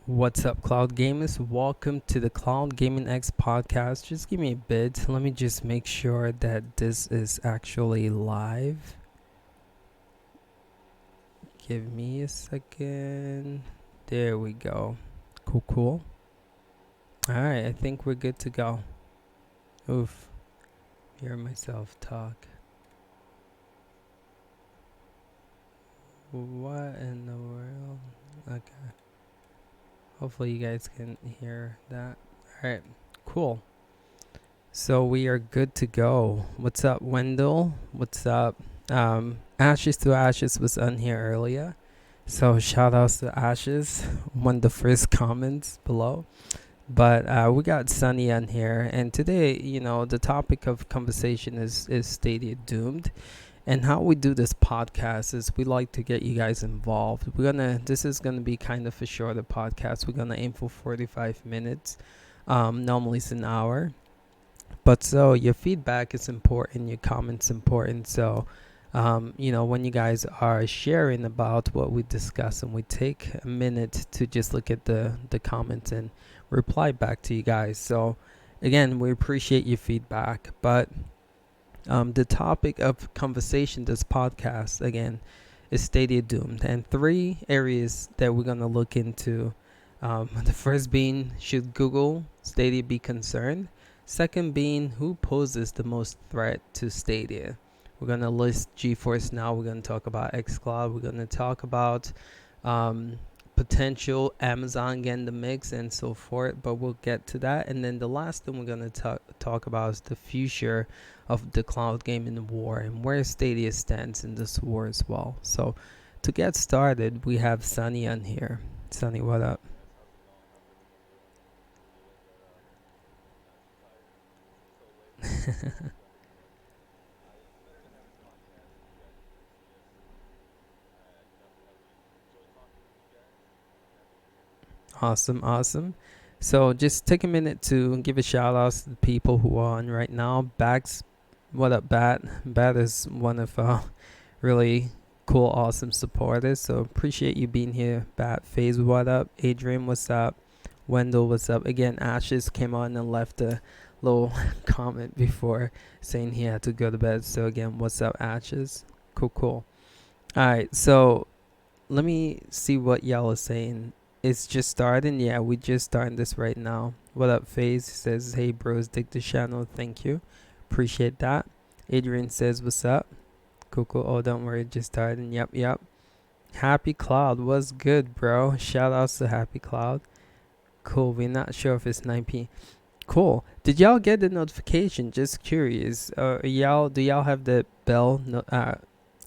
What's up, Cloud Gamers? Welcome to the Cloud Gaming X podcast. Just give me a bit. Let me just make sure that this is actually live. Give me a second. There we go. Cool. Alright, I think we're good to go. Oof. Hear myself talk. What in the world? Okay. Hopefully you guys can hear that. Alright, cool. So we are good to go. What's up, Wendell? What's up? Ashes to Ashes was on here earlier. So shout outs to Ashes, one of the first comments below. But we got Sunny on here, and today, the topic of conversation is Stadia doomed. And how we do this podcast is we like to get you guys involved. This is gonna be kind of a shorter podcast. We're gonna aim for 45 minutes. Normally it's an hour. But so your feedback is important, your comments important. So, when you guys are sharing about what we discuss, and we take a minute to just look at the comments and reply back to you guys. So, again, we appreciate your feedback. But the topic of conversation, this podcast, again, is Stadia doomed, and three areas that we're gonna look into. The first being, should Google Stadia be concerned? Second being, who poses the most threat to Stadia? We're going to list GeForce Now. We're going to talk about xCloud. We're going to talk about potential Amazon getting the mix and so forth, but we'll get to that. And then the last thing we're going to talk about is the future of the cloud gaming war and where Stadia stands in this war as well. So to get started, we have Sunny on here. Sunny, what up? Awesome. So just take a minute to give a shout out to the people who are on right now. Bags, what up, Bat? Bat is one of our really cool, awesome supporters. So appreciate you being here, Bat. Phase, what up? Adrian, what's up? Wendell, what's up? Again, Ashes came on and left a little comment before saying he had to go to bed. So again, what's up, Ashes? Cool. All right, so let me see what y'all are saying. It's just starting. Yeah, we just starting this right now. What up, FaZe? Says, hey bros, dig the channel. Thank you. Appreciate that. Adrian says, what's up? Cool. Oh, don't worry, just starting. Yep. Happy Cloud, what's good, bro? Shout outs to Happy Cloud. Cool. We're not sure if it's 9 p. Cool. Did y'all get the notification? Just curious. Do y'all have the bell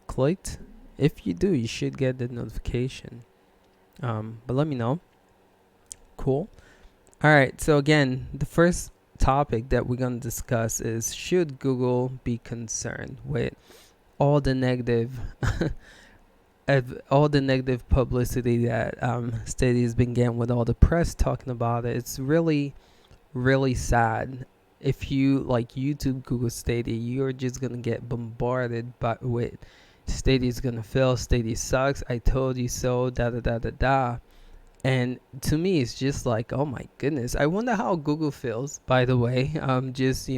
clicked? If you do, you should get the notification. But let me know. Cool. All right. So again, the first topic that we're gonna discuss is, should Google be concerned with all the negative, all the negative publicity that Stadia has been getting, with all the press talking about it? It's really sad. If you like YouTube Google Stadia, you're just gonna get bombarded with Stadia's gonna fail, Stadia sucks, I told you so, da. And to me, it's just like, oh my goodness. I wonder how Google feels, by the way. Just,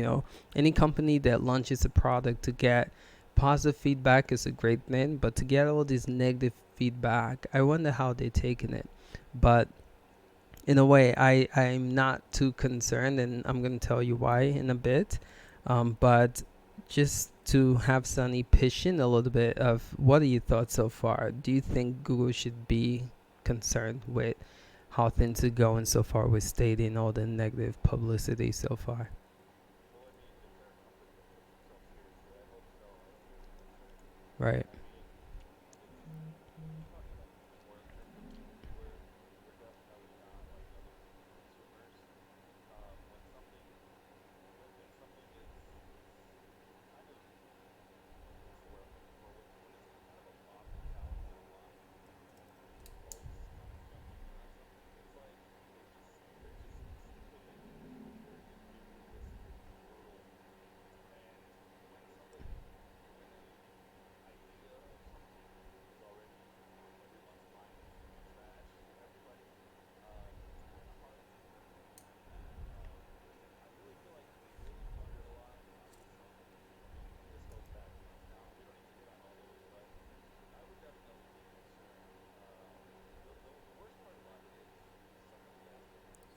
any company that launches a product to get positive feedback is a great thing, but to get all this negative feedback, I wonder how they're taking it. But in a way, I'm not too concerned, and I'm going to tell you why in a bit. But just to have Sunny pitch in a little bit of, what are your thoughts so far? Do you think Google should be concerned with how things are going so far with Stadia and all the negative publicity so far? Right.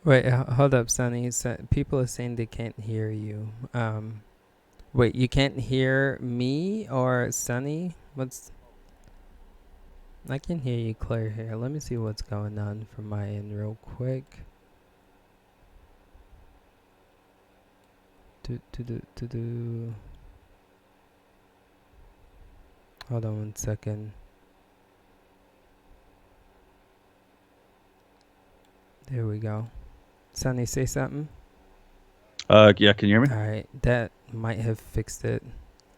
Wait, hold up, Sonny. People are saying they can't hear you. Wait, you can't hear me or Sonny? I can hear you clear here. Let me see what's going on from my end real quick. Do. Hold on 1 second. There we go. Sonny, say something. Yeah, can you hear me? All right, that might have fixed it.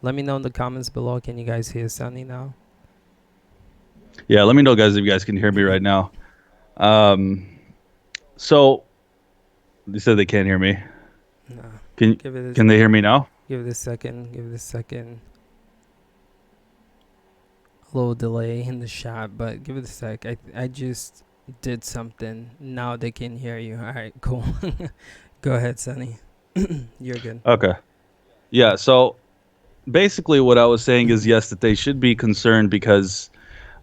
Let me know in the comments below. Can you guys hear Sonny now? Yeah, let me know, guys, if you guys can hear me right now. Um, so they said they can't hear me. No. Can Give it can they hear me now? give it a second. Give it a second. A little delay in the shot, but give it a sec. I just did something. Now they can hear you. All right, cool. Go ahead, Sonny. You're good. Okay. Yeah. So basically, what I was saying is yes, that they should be concerned because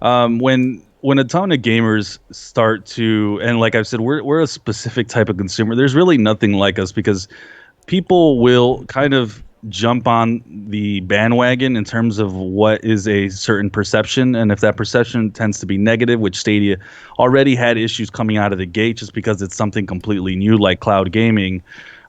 when a ton of gamers start to, and like I've said, we're a specific type of consumer. There's really nothing like us because people will kind of jump on the bandwagon in terms of what is a certain perception, and if that perception tends to be negative, which Stadia already had issues coming out of the gate just because it's something completely new like cloud gaming.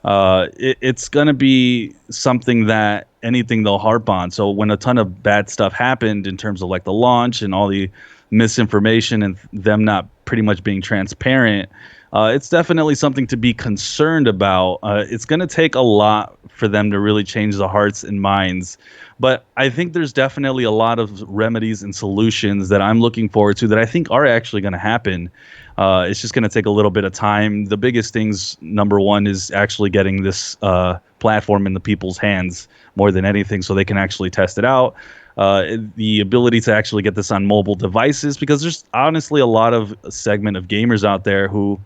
It's going to be something that anything they'll harp on. So when a ton of bad stuff happened in terms of like the launch and all the misinformation and them not pretty much being transparent, it's definitely something to be concerned about. It's going to take a lot for them to really change the hearts and minds. But I think there's definitely a lot of remedies and solutions that I'm looking forward to that I think are actually going to happen. It's just going to take a little bit of time. The biggest things, number one, is actually getting this platform in the people's hands more than anything so they can actually test it out. The ability to actually get this on mobile devices, because there's honestly a lot of segment of gamers out there who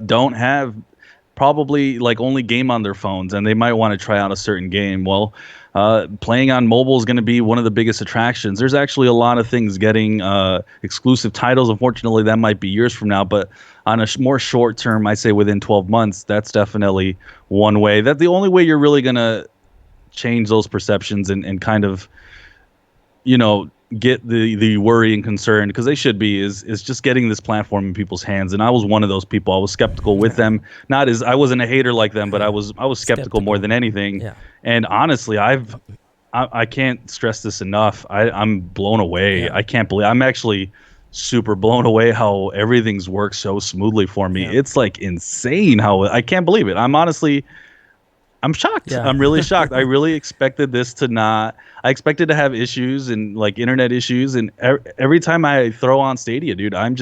don't have probably like only game on their phones and they might want to try out a certain game. Well, playing on mobile is going to be one of the biggest attractions. There's actually a lot of things getting exclusive titles. Unfortunately, that might be years from now, but on a more short term, I say within 12 months, that's definitely one way. That the only way you're really going to change those perceptions and kind of, you know, get the worry and concern, because they should be, is just getting this platform in people's hands. And I was one of those people. I was skeptical with them. Not as I wasn't a hater like them, but I was skeptical more Skeptical. than anything. Yeah. And honestly, I can't stress this enough. I'm blown away. Yeah. I can't believe I'm actually super blown away how everything's worked so smoothly for me. Yeah. It's like insane how I can't believe it. I'm shocked. Yeah. I'm really shocked. I really expected this to not. I expected to have issues and like internet issues, and every time I throw on Stadia, dude, I'm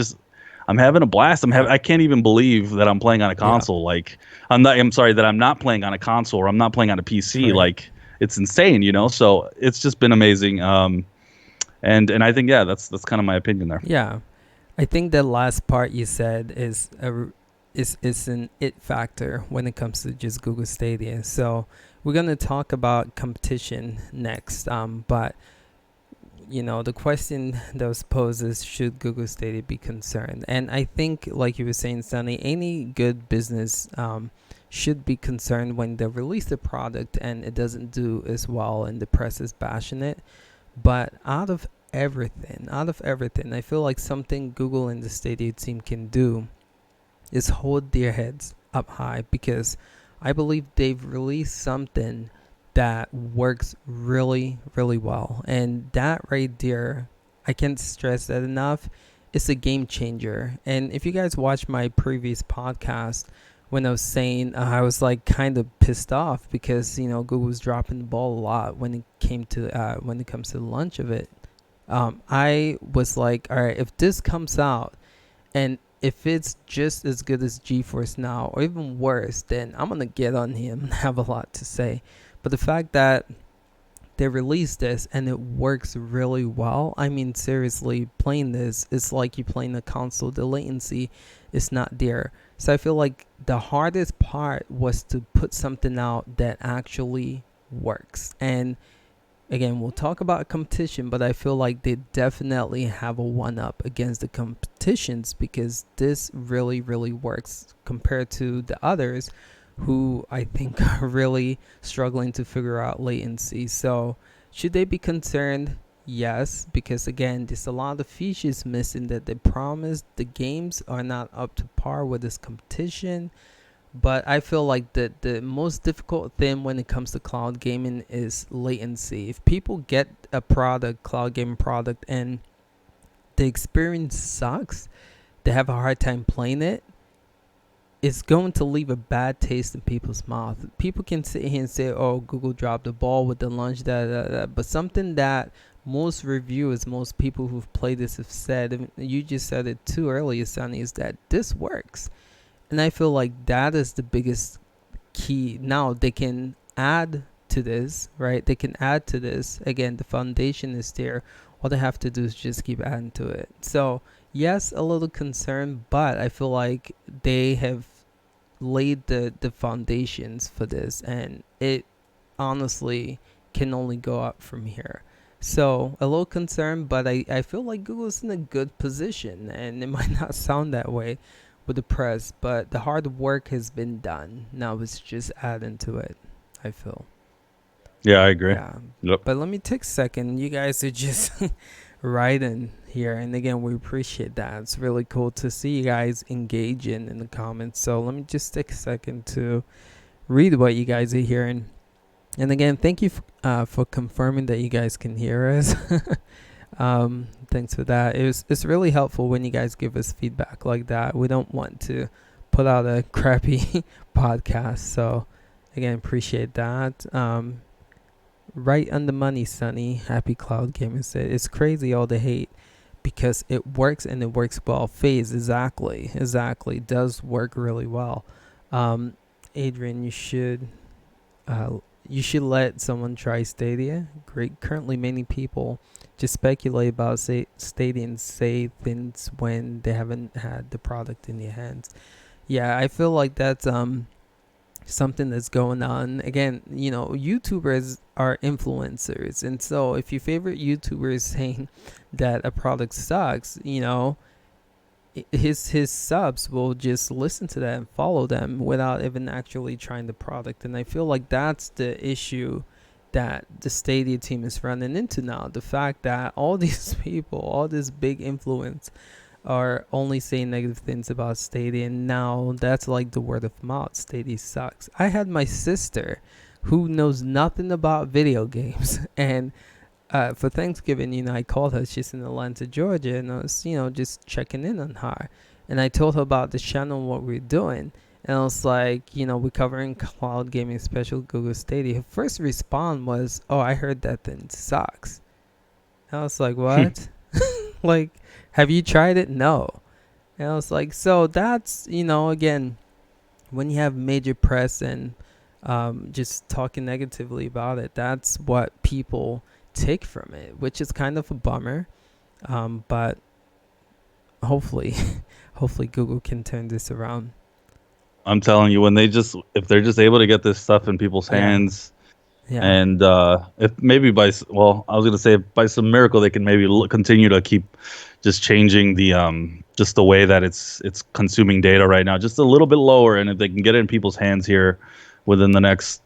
having a blast. Yeah. I can't even believe that I'm playing on a Yeah. console. Like I'm sorry that I'm not playing on a console or I'm not playing on a PC. Right. Like it's insane, you know. So it's just been amazing. And I think, yeah, that's kind of my opinion there. Yeah. I think the last part you said is an it factor when it comes to just Google Stadia. So we're gonna talk about competition next. But the question that was posed is, should Google Stadia be concerned? And I think, like you were saying, Sunny, any good business should be concerned when they release the product and it doesn't do as well and the press is bashing it. But out of everything, I feel like something Google and the Stadia team can do is hold their heads up high, because I believe they've released something that works really, really well. And that right there, I can't stress that enough. It's a game changer. And if you guys watch my previous podcast, when I was saying I was like kind of pissed off because Google was dropping the ball a lot when it comes to the launch of it. I was like, all right, if this comes out and if it's just as good as GeForce Now or even worse, then I'm gonna get on him and have a lot to say. But the fact that they released this and it works really well, I mean, seriously, playing this, it's like you playing a console. The latency is not there. So I feel like the hardest part was to put something out that actually works. And again, we'll talk about competition, but I feel like they definitely have a one up against the competitions because this really, really works compared to the others who I think are really struggling to figure out latency. So, should they be concerned? Yes, because again, there's a lot of features missing that they promised. The games are not up to par with this competition, but I feel like the most difficult thing when it comes to cloud gaming is latency. If people get a product, cloud gaming product, and the experience sucks, they have a hard time playing it, it's going to leave a bad taste in people's mouth. People can sit here and say, "Oh, Google dropped the ball with the launch," but something that most reviewers, most people who've played this have said, and you just said it too earlier, Sonny, is that this works. And I feel like that is the biggest key. Now they can add to this, right? They can add to this. Again, the foundation is there. All they have to do is just keep adding to it. So, yes, a little concerned, but I feel like they have laid the foundations for this, and it honestly can only go up from here. So, a little concerned, but I feel like Google's in a good position, and it might not sound that way with the press, but the hard work has been done. Now it's just adding to it, I feel. Yeah, I agree. Yeah. Yep. But let me take a second. You guys are just writing here. And again, we appreciate that. It's really cool to see you guys engaging in the comments. So let me just take a second to read what you guys are hearing. And again, thank you for confirming that you guys can hear us. Thanks for that. It's really helpful when you guys give us feedback like that. We don't want to put out a crappy podcast. So again, appreciate that. Right on the money, Sunny. Happy Cloud Gaming said it's crazy all the hate because it works and it works well. Phase exactly does work really well. Um, Adrian, uh, you should let someone try Stadia. Great. Currently, many people just speculate about Stadia and say things when they haven't had the product in their hands. Yeah, I feel like that's something that's going on. Again, YouTubers are influencers, and so if your favorite YouTuber is saying that a product sucks, his subs will just listen to that and follow them without even actually trying the product. And I feel like that's the issue that the Stadia team is running into now. The fact that all these people, all this big influence, are only saying negative things about Stadia, and now that's like the word of mouth. Stadia sucks. I had my sister, who knows nothing about video games, and for Thanksgiving, I called her. She's in Atlanta, Georgia, and I was, just checking in on her. And I told her about the channel and what we're doing. And I was like, we're covering cloud gaming special Google Stadia. Her first response was, "Oh, I heard that thing sucks." And I was like, "What?" Like, have you tried it? No. And I was like, so that's, again, when you have major press and just talking negatively about it, that's what people take from it, which is kind of a bummer. But hopefully, hopefully Google can turn this around. I'm telling you, if they're just able to get this stuff in people's Yeah, hands, yeah, and if maybe I was gonna say if by some miracle they can maybe continue to keep just changing the just the way that it's consuming data right now, just a little bit lower, and if they can get it in people's hands here within the next,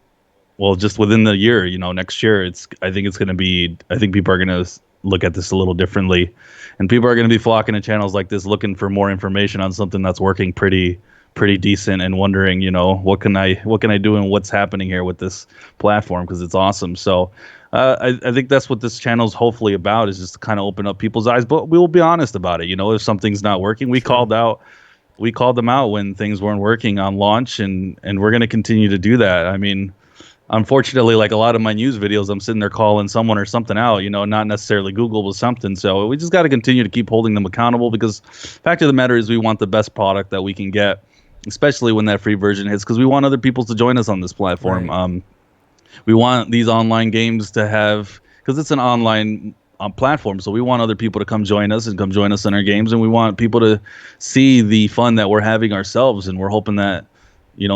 well, just within the year, next year, I think people are going to look at this a little differently, and people are going to be flocking to channels like this looking for more information on something that's working pretty decent, and wondering, what can I do, and what's happening here with this platform, because it's awesome. So I think that's what this channel is hopefully about, is just to kind of open up people's eyes, but we'll be honest about it. If something's not working, true. we called them out when things weren't working on launch, and we're going to continue to do that. I mean, unfortunately, like a lot of my news videos, I'm sitting there calling someone or something out, not necessarily Google, but something. So we just got to continue to keep holding them accountable, because fact of the matter is we want the best product that we can get, especially when that free version hits, because we want other people to join us on this platform. Right. We want these online games to have, because it's an online platform, so we want other people to come join us and come join us in our games, and we want people to see the fun that we're having ourselves, and we're hoping that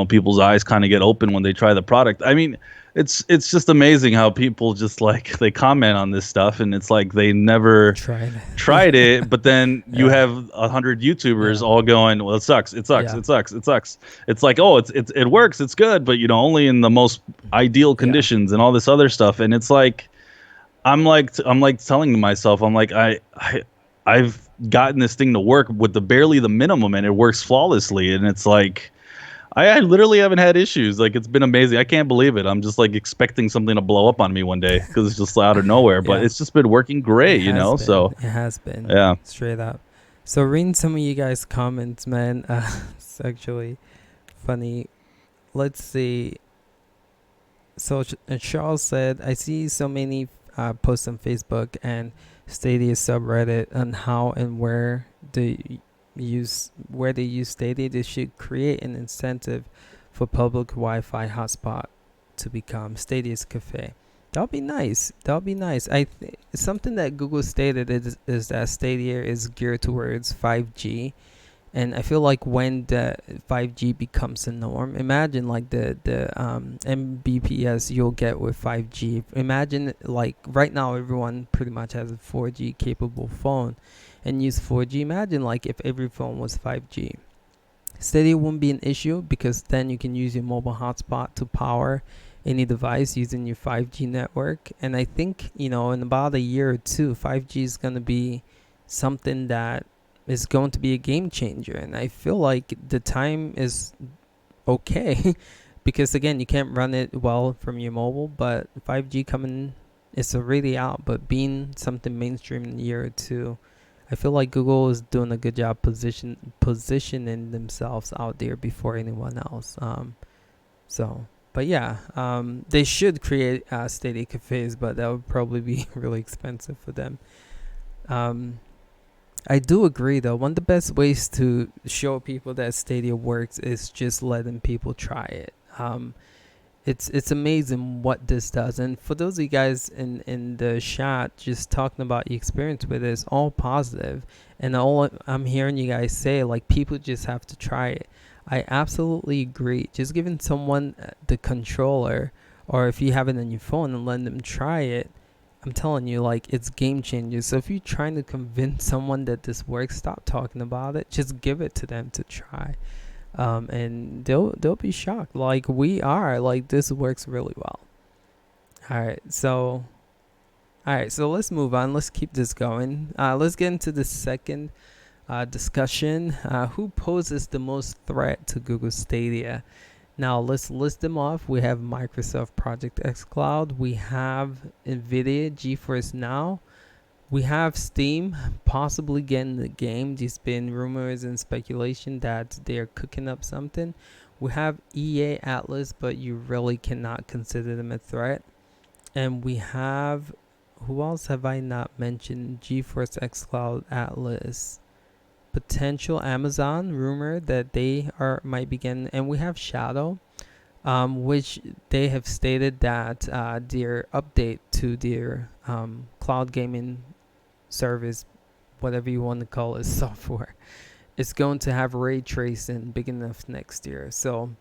people's eyes kind of get open when they try the product. I mean, it's just amazing how people just like they comment on this stuff, and it's like they never Tried. tried it, but then you Yeah. have 100 YouTubers Yeah. all going, "Well, it sucks, it sucks, Yeah. it sucks, it sucks." It's like, oh, it works, it's good, but only in the most ideal Yeah. conditions and all this other stuff. And it's like I'm like telling myself, I'm like I've gotten this thing to work with the barely the minimum, and it works flawlessly. And it's like I literally haven't had issues. Like, it's been amazing. I can't believe it. I'm just like expecting something to blow up on me one day because it's just out of nowhere. But Yeah. it's just been working It great. has been. So It has been. yeah. Straight up. So reading some of you guys' comments, man, it's actually funny. Let's see. So Charles said, I see so many posts on Facebook and Stadia subreddit on how and where they use Stadia. They should create an incentive for public Wi-Fi hotspot to become Stadia's cafe. That'll be nice. That'll be nice. Something that Google stated is that Stadia is geared towards 5G, and I feel like when the 5G becomes the norm, imagine like the Mbps you'll get with 5G. Imagine like right now everyone pretty much has a 4G capable phone and use 4G. Imagine like if every phone was 5G. Stadia won't be an issue because then you can use your mobile hotspot to power any device using your 5G network. And I think, in about a year or two, 5G is going to be something that is going to be a game changer. And I feel like the time is okay because, again, you can't run it well from your mobile, but 5G coming is already out. But being something mainstream in a year or two, I feel like Google is doing a good job positioning themselves out there before anyone else. But yeah, they should create Stadia cafes, but that would probably be really expensive for them. I do agree, though. One of the best ways to show people that Stadia works is just letting people try it. It's amazing what this does. And for those of you guys in the chat just talking about your experience with it, it's all positive. And all I'm hearing you guys say, like, people just have to try it. I absolutely agree. Just giving someone the controller, or if you have it on your phone and letting them try it, I'm telling you, like, it's game changer. So if you're trying to convince someone that this works, stop talking about it. Just give it to them to try. And they'll be shocked, like we are. Like, this works really well. All right, so let's move on. Let's keep this going. Let's get into the second discussion. Who poses the most threat to Google Stadia? Now let's list them off. We have Microsoft Project xCloud. We have NVIDIA GeForce Now. We have Steam possibly getting the game. There's been rumors and speculation that they're cooking up something. We have EA Atlas, but you really cannot consider them a threat. And we have, who else have I not mentioned? GeForce xCloud, Atlas, potential Amazon rumor that they might begin, and we have Shadow, which they have stated that their update to their cloud gaming service, whatever you want to call it, software, is going to have ray tracing big enough next year. So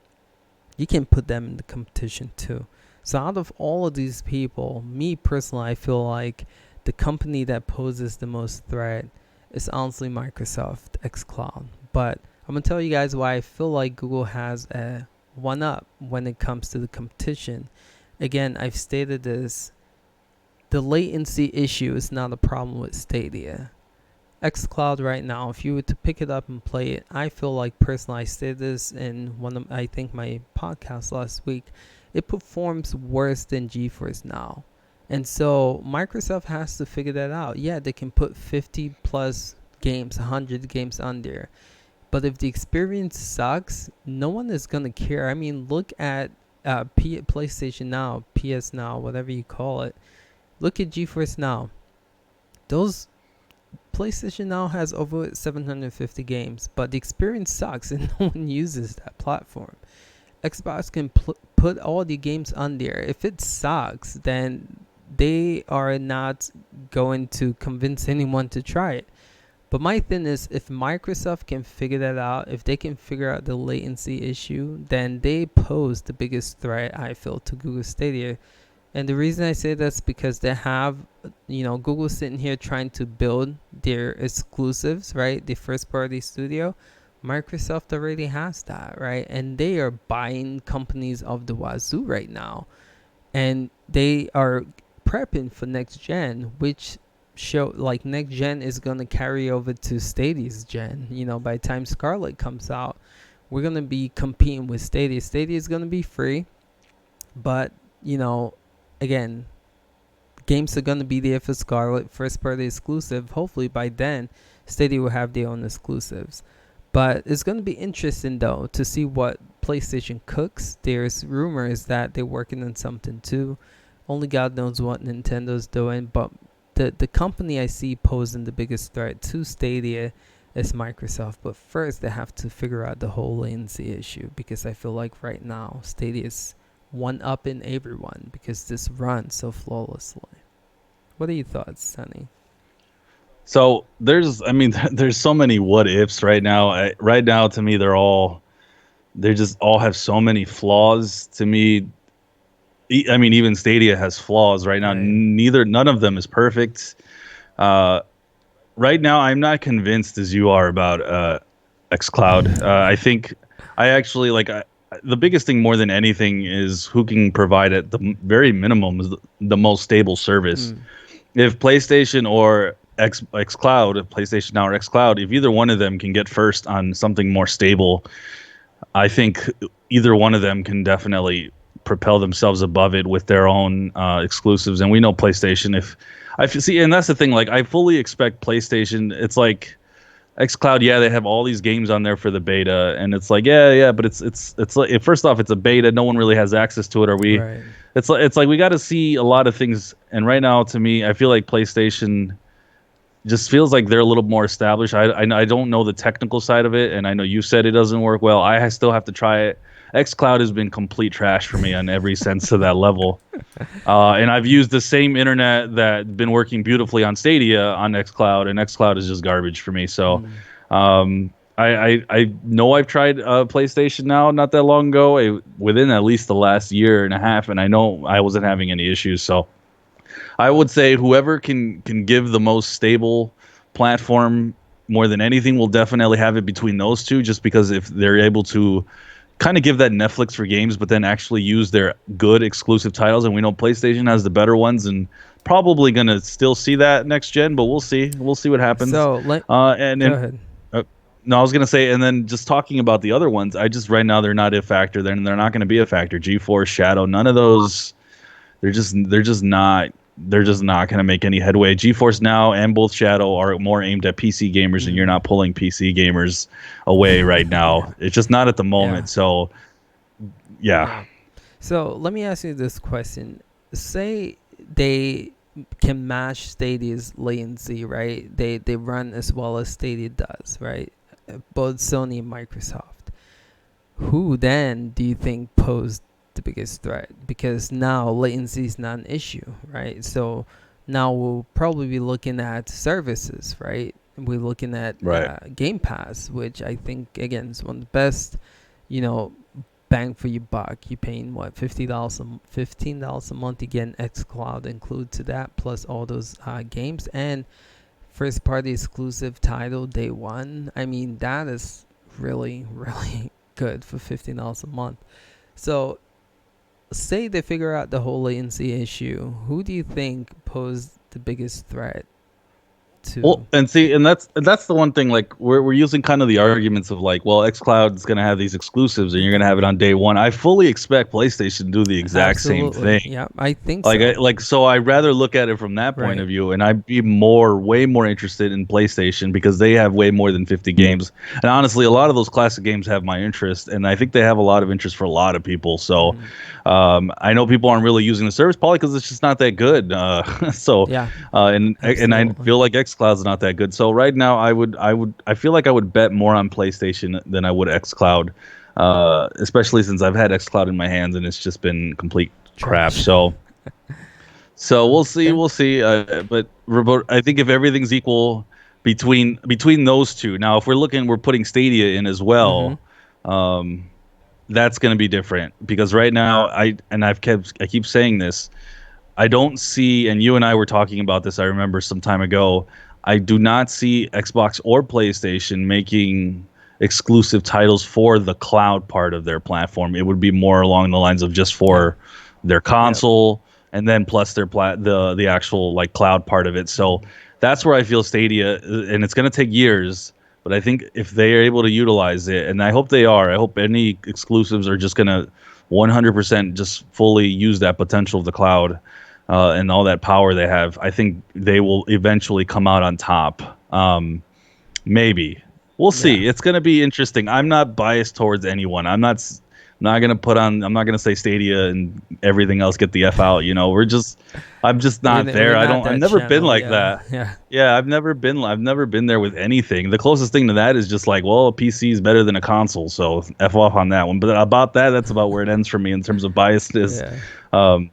you can put them in the competition too. So out of all of these people, me personally, I feel like the company that poses the most threat is honestly Microsoft xCloud. But I'm going to tell you guys why I feel like Google has a one-up when it comes to the competition. Again, I've stated this. The latency issue is not a problem with Stadia. xCloud right now, if you were to pick it up and play it, I feel like personally, I stated this in one of, I think, my podcasts last week, it performs worse than GeForce Now. And so Microsoft has to figure that out. Yeah, they can put 50 plus games, 100 games on there. But if the experience sucks, no one is going to care. I mean, look at PlayStation Now, PS Now, whatever you call it. Look at GeForce Now. Those PlayStation Now has over 750 games, but the experience sucks and no one uses that platform. Xbox can put all the games on there. If it sucks, then they are not going to convince anyone to try it. But my thing is, if Microsoft can figure that out, if they can figure out the latency issue, then they pose the biggest threat, I feel, to Google Stadia. And the reason I say that's because they have, Google sitting here trying to build their exclusives, right? The first party studio. Microsoft already has that, right? And they are buying companies of the wazoo right now. And they are prepping for next gen, which show like next gen is gonna carry over to Stadia's gen. By the time Scarlet comes out, we're gonna be competing with Stadia. Stadia is gonna be free, but you know, again, games are gonna be there for Scarlet, first party exclusive. Hopefully by then, Stadia will have their own exclusives. But it's gonna be interesting though to see what PlayStation cooks. There's rumors that they're working on something too. Only God knows what Nintendo's doing, but the company I see posing the biggest threat to Stadia is Microsoft. But first, they have to figure out the whole latency issue because I feel like right now Stadia is one up in everyone because this runs so flawlessly. What are your thoughts, Sunny? So I mean, there's so many what ifs right now. Right now, to me, they just all have so many flaws. To me, I mean, even Stadia has flaws right now. Right. None of them is perfect. Uh, right now, I'm not convinced as you are about XCloud. I think I actually the biggest thing more than anything is who can provide at the very minimum is the most stable service. Mm, If PlayStation or XCloud, PlayStation Now or XCloud, if either one of them can get first on something more stable, I think either one of them can definitely propel themselves above it with their own exclusives. And we know PlayStation. If I see, and that's the thing. Like, I fully expect PlayStation. It's like XCloud. Yeah, they have all these games on there for the beta, and it's like, yeah, but it's like, first off, it's a beta. No one really has access to it. Are we? right. It's like we got to see a lot of things. And right now, to me, I feel like PlayStation just feels like they're a little more established. I don't know the technical side of it, and I know you said it doesn't work well. I still have to try it. XCloud has been complete trash for me on every sense of that level. And I've used the same internet that been working beautifully on Stadia on XCloud, and XCloud is just garbage for me. So Mm, I know I've tried PlayStation Now not that long ago, within at least the last year and a half, and I know I wasn't having any issues. So I would say whoever can give the most stable platform more than anything will definitely have it between those two. Just because if they're able to kind of give that Netflix for games, but then actually use their good exclusive titles, and we know PlayStation has the better ones, and probably gonna still see that next gen, but we'll see. We'll see what happens. so let And Go then ahead. no, I was gonna say, and then just talking about the other ones, I just right now they're not a factor. They're not gonna be a factor. GeForce, Shadow, none of those they're just not going to make any headway. GeForce Now and both Shadow are more aimed at PC gamers, and you're Mm. not pulling PC gamers away right Yeah. now. It's just not at the Yeah. moment. So yeah. Yeah. So let me ask you this question. Say they can match Stadia's latency, right? They run as well as Stadia does, right? Both Sony and Microsoft. Who then do you think posed the biggest threat? Because now latency is not an issue, right? So now we'll probably be looking at services, right? We're looking at Right. Game Pass, which I think again is one of the best, you know, bang for your buck. You're paying what, $15 a month. You get an XCloud included to that, plus all those games and first party exclusive title day one. I mean, that is really, really good for $15 a month. So say they figure out the whole latency issue, who do you think posed the biggest threat Well, to and see, and that's the one thing. Like we're using kind of the arguments of like, well, XCloud is going to have these exclusives, and you're going to have it on day one. I fully expect PlayStation to do the exact same absolutely, thing. yeah, I think Like, so. so I rather look at it from that point Right. of view, and I'd be way more interested in PlayStation because they have way more than 50 games. And honestly, a lot of those classic games have my interest, and I think they have a lot of interest for a lot of people. So, Mm. I know people aren't really using the service probably because it's just not that good. So, Yeah, and I absolutely. feel like XCloud's not that good. So right now, I feel like I would bet more on PlayStation than I would XCloud, especially since I've had XCloud in my hands and it's just been complete crap. Trash. So we'll see, Okay. we'll see. But I think if everything's equal, between those two. Now, if we're putting Stadia in as Mm-hmm. well. Um, that's going to be different because right now I keep saying this. I don't see, and you and I were talking about this, I remember some time ago. I do not see Xbox or PlayStation making exclusive titles for the cloud part of their platform. It would be more along the lines of just Yeah. for their Yep. console and then plus the actual like cloud part of it. So that's where I feel Stadia, and it's going to take years, but I think if they are able to utilize it, and I hope they are, I hope any exclusives are just going to 100% just fully use that potential of the cloud and all that power they have. I think they will eventually come out on top. Maybe we'll Yeah. see. It's going to be interesting. I'm not biased towards anyone. I'm not going to put on. I'm not going to say Stadia and everything else get the f out. I'm just not We're there. I not don't. I've that never been channel. like Yeah. that. Yeah. Yeah, I've never been there with anything. The closest thing to that is just like, well, a PC is better than a console, so f off on that one. But about that, that's about where it ends for me in terms of biasness. Yeah. Um,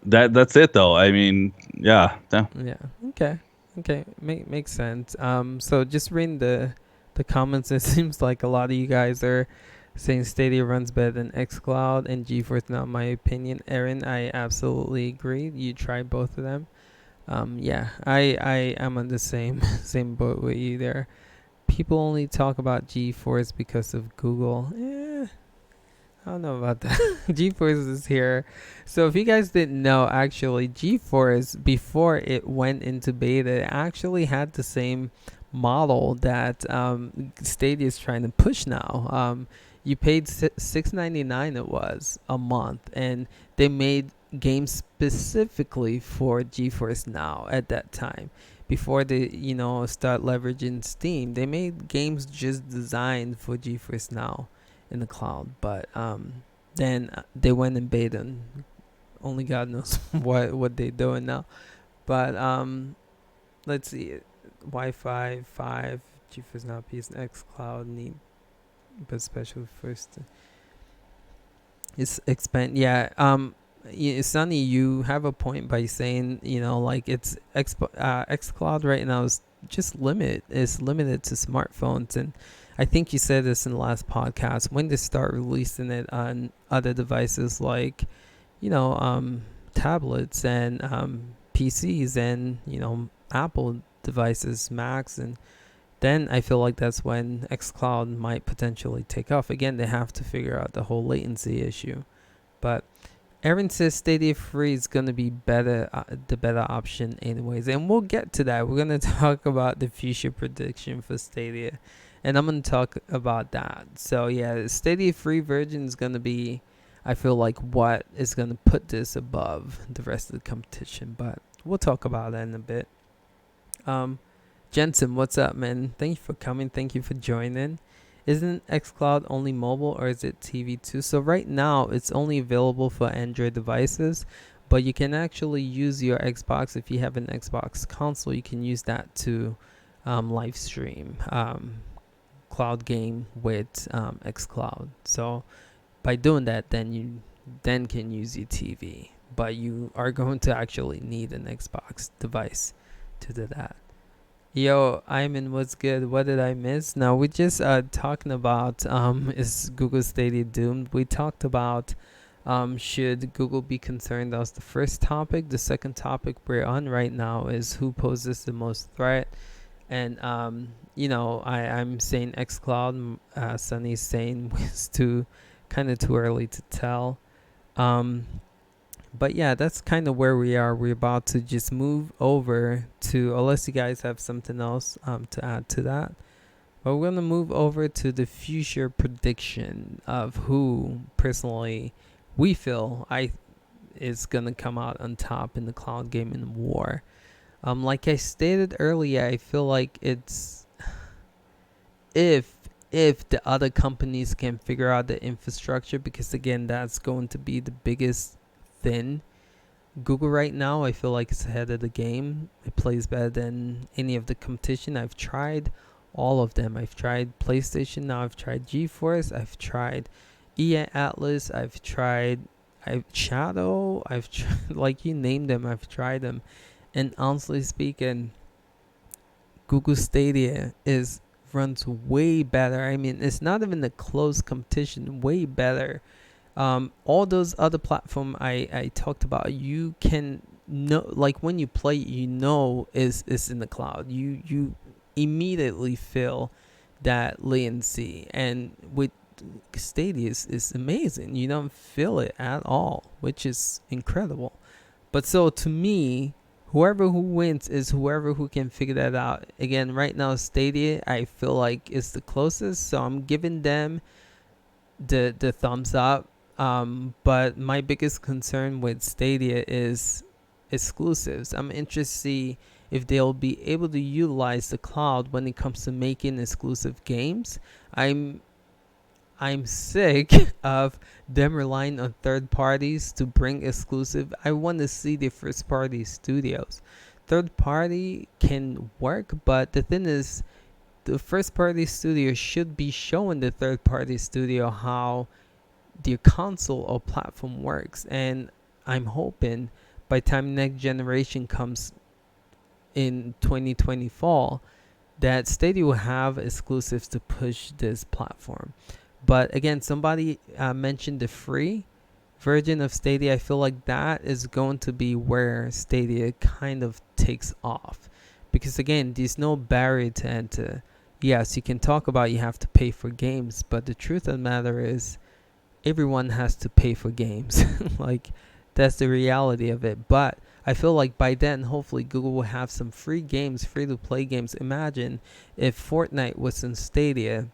that's it though. I mean, yeah, yeah. Yeah. Okay. Okay. Makes sense. So just reading the comments, it seems like a lot of you guys are saying Stadia runs better than xCloud and GeForce. Not my opinion, Aaron. I absolutely agree. You tried both of them. Yeah. I am on the same same boat with you there. People only talk about GeForce because of Google. I don't know about that. GeForce is here. So if you guys didn't know, actually, GeForce, before it went into beta, it actually had the same model that Stadia is trying to push now. You paid $6.99 it was a month, and they made games specifically for GeForce Now at that time. Before they, start leveraging Steam, they made games just designed for GeForce Now in the cloud. But then they went in beta, and only God knows what they're doing now. But let's see, Wi-Fi 5, GeForce Now, PS, X Cloud need, but special first. It's expand. Yeah. Sunny, you have a point by saying like it's X Cloud right now is just limited. It's limited to smartphones, and I think you said this in the last podcast. When they start releasing it on other devices like tablets and PCs and Apple devices, Macs, and then I feel like that's when xCloud might potentially take off. Again, they have to figure out the whole latency issue. But Aaron says Stadia Free is gonna be better, the better option, anyways, and we'll get to that. We're gonna talk about the future prediction for Stadia, and I'm gonna talk about that. So yeah, Stadia Free version is gonna be, I feel like, what is gonna put this above the rest of the competition. But we'll talk about that in a bit. Um, Jensen, what's up, man? Thank you for coming. Thank you for joining. Isn't xCloud only mobile or is it TV too? So right now it's only available for Android devices, but you can actually use your Xbox if you have an Xbox console. You can use that to live stream cloud game with xCloud. So by doing that, then you then can use your TV, but you are going to actually need an Xbox device to do that. Yo, Iman, what's good? What did I miss? Now we just talking about is Google Stadia doomed? We talked about should Google be concerned? That was the first topic. The second topic we're on right now is who poses the most threat. And I'm saying xCloud. Sunny's saying it's too kind of too early to tell. Um, but yeah, that's kind of where we are. We're about to just move over to, unless you guys have something else to add to that. But we're gonna move over to the future prediction of who, personally, we feel is gonna come out on top in the cloud gaming war. Like I stated earlier, I feel like it's if if the other companies can figure out the infrastructure, because again, that's going to be the biggest thing. Google right now, I feel like it's ahead of the game. It plays better than any of the competition. I've tried all of them. I've tried PlayStation, now I've tried GeForce, I've tried EA Atlas, I've Shadow, I've tried, like you name them, I've tried them. And honestly speaking, Google Stadia is runs way better. I mean, it's not even a close competition. Way better. All those other platform I talked about, you can know, like when you play, is in the cloud. You immediately feel that latency, and with Stadia is amazing. You don't feel it at all, which is incredible. But so to me, whoever who wins is whoever who can figure that out. Again, right now Stadia I feel like is the closest, so I'm giving them the thumbs up. But my biggest concern with Stadia is exclusives. I'm interested to see if they'll be able to utilize the cloud when it comes to making exclusive games. I'm I'm sick of them relying on third parties to bring exclusive. I want to see the first party studios. Third party can work, but the thing is, the first party studio should be showing the third party studio how their console or platform works. And I'm hoping by the time next generation comes in 2020 fall, that Stadia will have exclusives to push this platform. But again, somebody mentioned the free version of Stadia. I feel like that is going to be where Stadia kind of takes off. Because again, there's no barrier to enter. Yes, you can talk about you have to pay for games, but the truth of the matter is everyone has to pay for games. Like, that's the reality of it. But I feel like by then, hopefully, Google will have some free games, free to play games. Imagine if Fortnite was in Stadia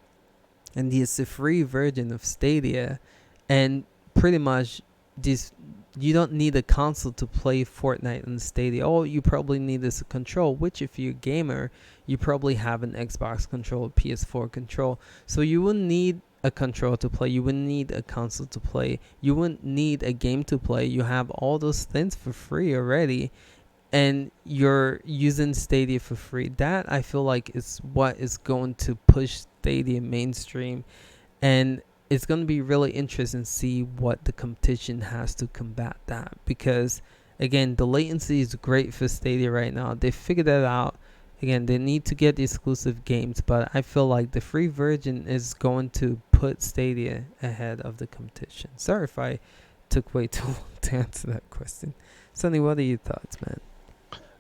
and it's a free version of Stadia, and pretty much this, you don't need a console to play Fortnite on Stadia. All you probably need is a control, which if you're a gamer, you probably have an Xbox control, PS4 control. So you wouldn't need a control to play. You wouldn't need a console to play. You wouldn't need a game to play. You have all those things for free already, and you're using Stadia for free. That I feel like is what is going to push Stadia mainstream, and it's going to be really interesting to see what the competition has to combat that. Because again, the latency is great for Stadia right now. They figured that out. Again, they need to get the exclusive games, but I feel like the free version is going to put Stadia ahead of the competition. Sorry if I took way too long to answer that question. Sonny, what are your thoughts, man?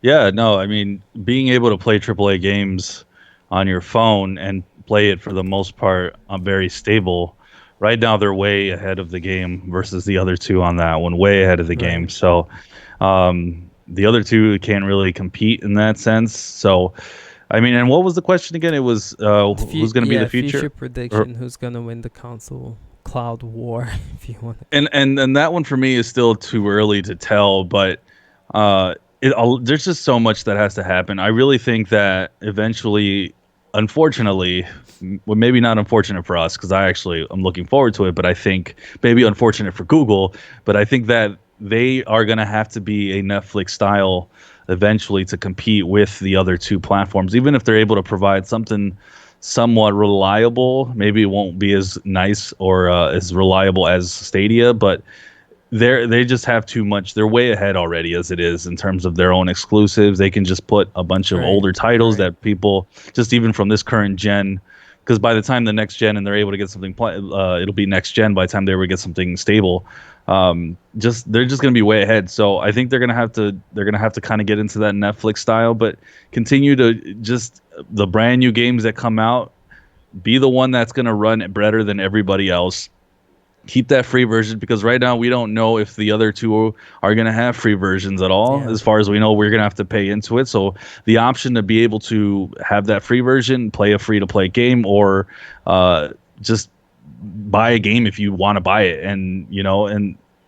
Yeah, no, I mean, being able to play AAA games on your phone and play it for the most part very stable. Right now, they're way ahead of the game versus the other two on that one, way ahead of the Right. game. So the other two can't really compete in that sense. So, I mean, and what was the question again? It was who's going to be the Yeah, future? future prediction. Who's gonna win the console cloud war? If you want to call. And that one for me is still too early to tell, but there's just so much that has to happen. I really think that eventually, unfortunately, well, maybe not unfortunate for us because I actually am looking forward to it, but I think maybe unfortunate for Google, but I think that they are going to have to be a Netflix style eventually to compete with the other two platforms, even if they're able to provide something somewhat reliable. Maybe it won't be as nice or as reliable as Stadia, but they just have too much. They're way ahead already as it is in terms of their own exclusives. They can just put a bunch of Right. older titles Right. that people just even from this current gen. Because by the time the next gen and they're able to get something, it'll be next gen. By the time they ever get something stable, just they're just gonna be way ahead. So I think they're gonna have to kind of get into that Netflix style, but continue to just the brand new games that come out, be the one that's gonna run better than everybody else. Keep that free version because right now we don't know if the other two are going to have free versions at all. Yeah. As far as we know, we're going to have to pay into it. So the option to be able to have that free version, play a free to play game, or just buy a game if you want to buy it, and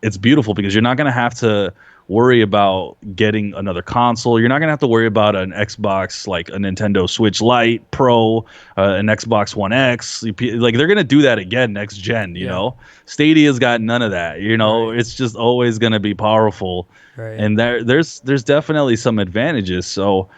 it's beautiful because you're not going to have to worry about getting another console. You're not going to have to worry about an Xbox, like a Nintendo Switch Lite Pro, an Xbox One X. Like they're going to do that again next gen. Yeah. Stadia's got none of that. Right. It's just always going to be powerful, Right. and there's definitely some advantages. So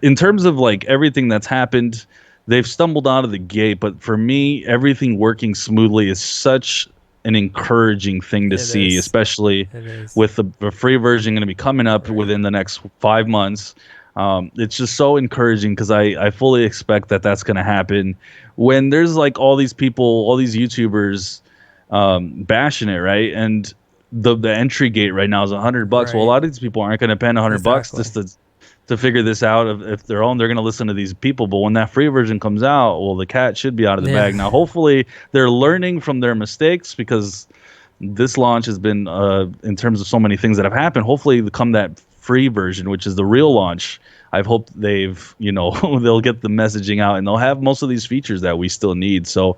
in terms of like everything that's happened, they've stumbled out of the gate. But for me, everything working smoothly is such an encouraging thing to It see, is. especially It is. with the free version going to be coming up Right. within the next 5 months. It's just so encouraging because I fully expect that that's going to happen when there's like all these people, all these YouTubers bashing it, right? And the entry gate right now is $100. Well, a Right. lot of these people aren't going to spend $100 Exactly. just to figure this out. If they're on, they're going to listen to these people. But when that free version comes out, well, the cat should be out of the Yeah. bag. Now, hopefully, they're learning from their mistakes because this launch has been in terms of so many things that have happened. Hopefully, come that free version, which is the real launch. I've hoped they've, they'll get the messaging out and they'll have most of these features that we still need. So,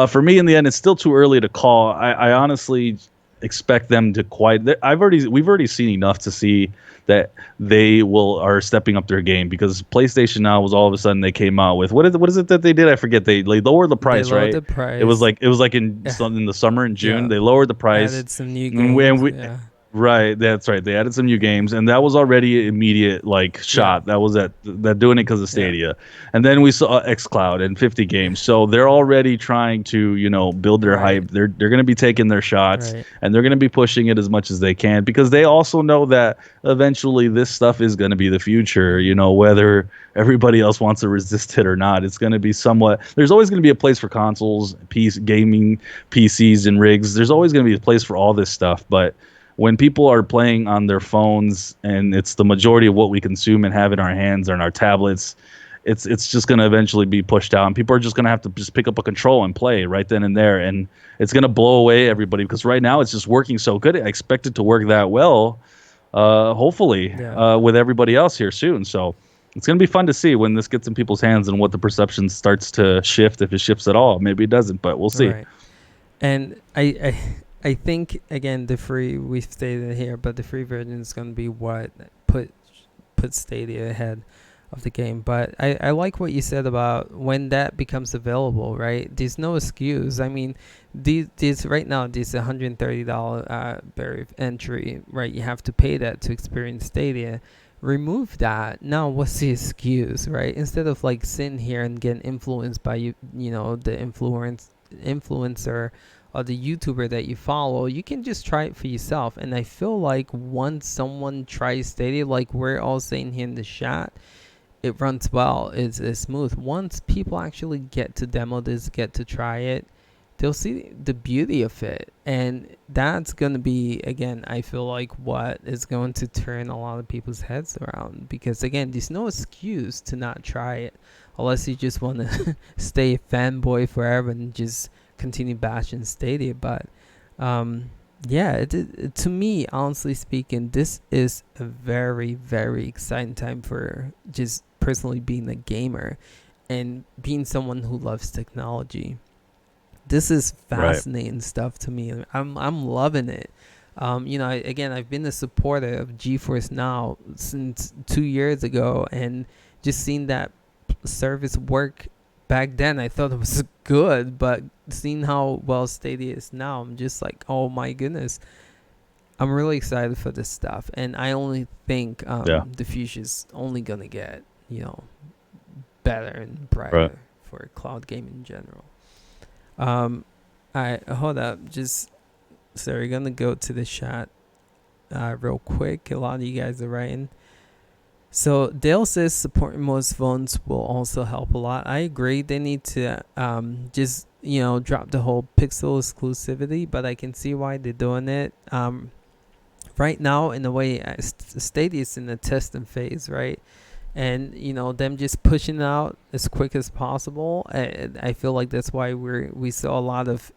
for me, in the end, it's still too early to call. I honestly expect them to quite. We've already seen enough to see that they will are stepping up their game because PlayStation Now was all of a sudden they came out with what is it that they did? I forget. They lowered the They price, lowered right? the price. It was like Yeah. in the summer in June Yeah. they lowered the price, Added some new and games. we Yeah. right, that's right. They added some new games, and that was already immediate like Yeah. shot. That was that doing it because of Yeah. Stadia, and then we saw XCloud and 50 games. So they're already trying to build their Right. hype. They're going to be taking their shots, Right. and they're going to be pushing it as much as they can because they also know that eventually this stuff is going to be the future. Hmm. Whether everybody else wants to resist it or not, it's going to be somewhat. There's always going to be a place for consoles, gaming PCs, and rigs. There's always going to be a place for all this stuff, but when people are playing on their phones and it's the majority of what we consume and have in our hands or in our tablets, it's just going to eventually be pushed out and people are just going to have to just pick up a control and play right then and there, and it's going to blow away everybody because right now it's just working so good. I expect it to work that well, hopefully, Yeah. with everybody else here soon. So it's going to be fun to see when this gets in people's hands and what the perception starts to shift, if it shifts at all. Maybe it doesn't, but we'll see. Right. And I think again the free we've stated here, but the free version is gonna be what put put Stadia ahead of the game. But I like what you said about when that becomes available, right? There's no excuse. I mean, these right now, these $130 barrier of entry, right? You have to pay that to experience Stadia. Remove that. Now, what's the excuse, right? Instead of like sitting here and getting influenced by the influencer or the YouTuber that you follow, you can just try it for yourself. And I feel like once someone tries Stadia, like we're all saying here in the chat, it runs well, it's smooth. Once people actually get to demo this, get to try it, they'll see the beauty of it. And that's going to be, again, I feel like what is going to turn a lot of people's heads around. Because, again, there's no excuse to not try it unless you just want to stay a fanboy forever and just continue bashing Stadia. But, yeah, to me, honestly speaking, this is a very, very exciting time for just personally being a gamer and being someone who loves technology. This is Right. fascinating stuff to me. I'm loving it. Again, I've been a supporter of GeForce Now since 2 years ago, and just seeing that service work back then, I thought it was good. But seeing how well Stadia is now, I'm just like, oh my goodness, I'm really excited for this stuff, and I only think Yeah. the future's only gonna get better and Right. brighter for cloud gaming in general. I hold up, just so we're gonna go to the chat real quick. A lot of you guys are writing. So Dale says supporting most phones will also help a lot. I agree. They need to just drop the whole Pixel exclusivity, but I can see why they're doing it. Right now, in a way, Stadia is in the testing phase, right? And them just pushing it out as quick as possible. I feel like that's why we saw a lot of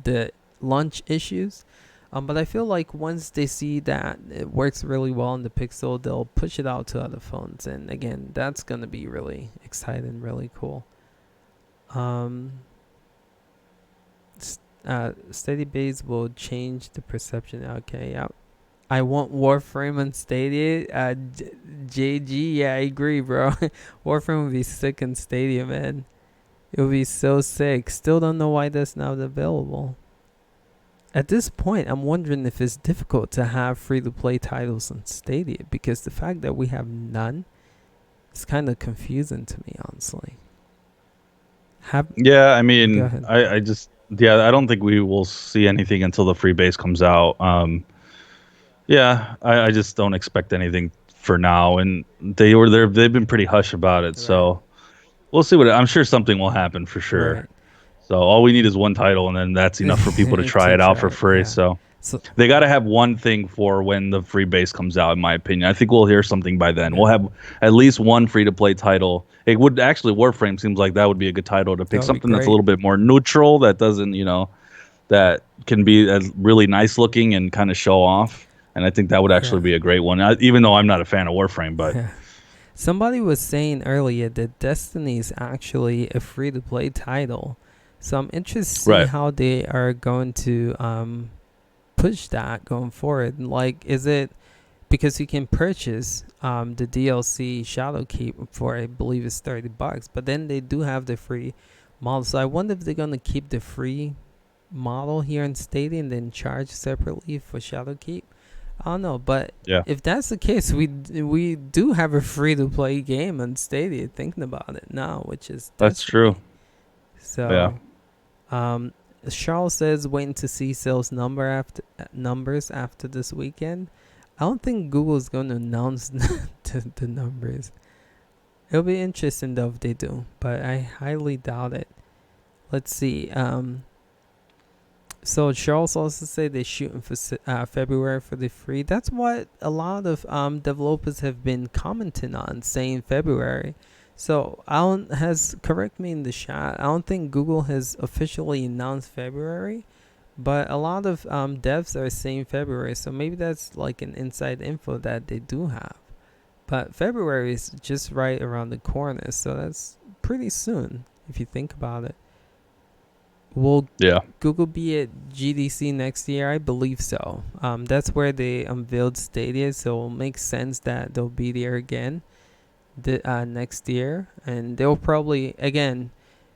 the launch issues. But I feel like once they see that it works really well in the Pixel, they'll push it out to other phones. And again, that's gonna be really exciting, really cool. Um, Steady Base will change the perception. Okay, yeah. I want Warframe on Stadia. JG, yeah, I agree, bro. Warframe would be sick on Stadia, man. It would be so sick. Still don't know why that's not available. At this point, I'm wondering if it's difficult to have free-to-play titles on Stadia, because the fact that we have none is kind of confusing to me, honestly. Yeah, I Go mean, ahead. I just yeah, I don't think we will see anything until the free base comes out. Yeah, I just don't expect anything for now, and they've been pretty hush about it. Right. So we'll see what I'm sure something will happen for sure. Right. So all we need is one title, and then that's enough for people to try To it out for try. free. Yeah. So So they got to have one thing for when the free base comes out, in my opinion. I think we'll hear something by then. We'll yeah, have at least one free to play title. It would actually Warframe seems like that would be a good title to that pick would be something that's a great. little bit more neutral that doesn't, that can be really nice looking and kind of show off. And I think that would Yeah. actually be a great one, even though I'm not a fan of Warframe. But Yeah. Somebody was saying earlier that Destiny is actually a free to play title. So I'm interested to see right, how they are going to push that going forward. Like, is it because you can purchase the DLC Shadowkeep for, I believe it's $30, but then they do have the free model. So I wonder if they're gonna keep the free model here in Stadia and then charge separately for Shadowkeep. I don't know, but yeah, if that's the case, we do have a free to play game on Stadia. Thinking about it now, which is that's true. Destiny. Yeah, So, um, Charles says waiting to see sales numbers after this weekend. I don't think Google's going to announce the numbers. It'll be interesting though if they do, but I highly doubt it. Let's see. So Charles also said they're shooting for February for the free. That's what a lot of developers have been commenting on, saying February. So Alan has correct me in the chat. I don't think Google has officially announced February, but a lot of devs are saying February. So maybe that's like an inside info that they do have. But February is just right around the corner, so that's pretty soon if you think about it. Will yeah. Google be at GDC next year? I believe so. That's where they unveiled Stadia, so it'll make sense that they'll be there again next year. And they'll probably, again,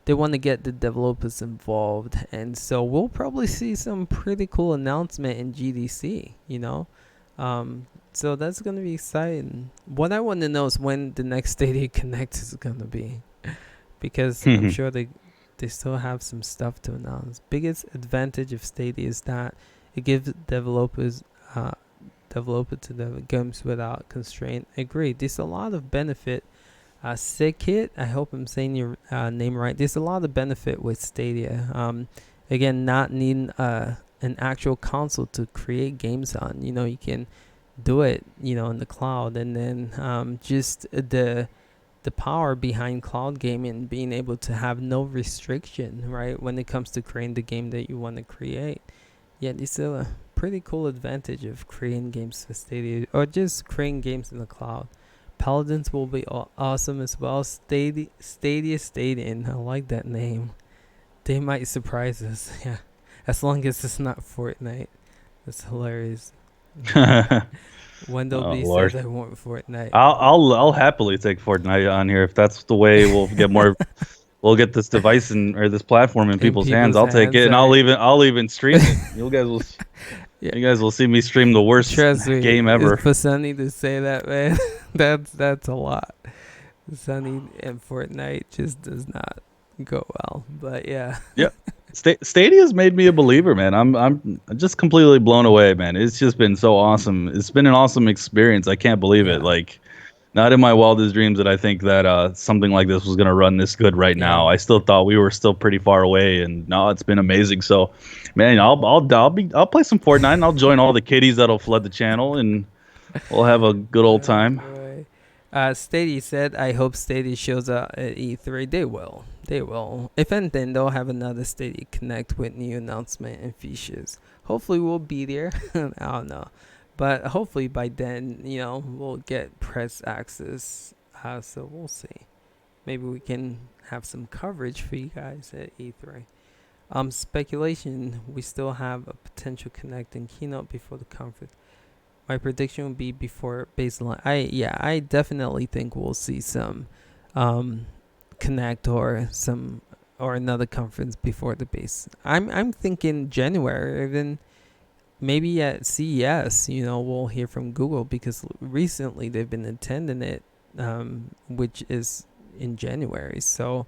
they want to get the developers involved. And so we'll probably see some pretty cool announcement in GDC. So that's going to be exciting. What I want to know is when the next Stadia Connect is going to be. Because I'm sure they still have some stuff to announce. Biggest advantage of Stadia is that it gives developers developer to the games without constraint. Agreed. There's a lot of benefit. Sikit, I hope I'm saying your name right. There's a lot of benefit with Stadia. Again, not needing an actual console to create games on. You can do it, in the cloud, and then just the power behind cloud gaming, being able to have no restriction, right, when it comes to creating the game that you want to create. Yeah, this is a pretty cool advantage of creating games for Stadia or just creating games in the cloud. Paladins will be awesome as well. Stadia Stadium. I like that name. They might surprise us. Yeah, as long as it's not Fortnite. That's hilarious. Wendell Oh B Lord. says I want Fortnite. I'll happily take Fortnite on here if that's the way we'll get this device or this platform in In people's hands. people's I'll take hands, it and right? I'll even stream it. Yeah, You guys will see me stream the worst trust me. game It's ever. for Sunny to say that, man. That's a lot. Sunny and Fortnite just does not go well. But yeah, Yeah. Stadia's made me a believer, man. I'm just completely blown away, man. It's just been so awesome. It's been an awesome experience. I can't believe it. yeah, Like not in my wildest dreams did I think that something like this was gonna run this good right yeah. now. I still thought we were still pretty far away, and now it's been amazing. So, man, I'll play some Fortnite and I'll join all the kiddies that'll flood the channel, and we'll have a good old Oh time. boy. Stadia said, I hope Stadia shows up at E3. They will. They will. If anything, they'll have another Stadia Connect with new announcement and features. Hopefully, we'll be there. I don't know. But hopefully by then, we'll get press access. So we'll see. Maybe we can have some coverage for you guys at E3. Speculation, we still have a potential Connect and keynote before the conference. My prediction would be before baseline. I definitely think we'll see some um, Connect or another conference before the base. I'm thinking January, even maybe at CES. We'll hear from Google because recently they've been attending it, which is in January. So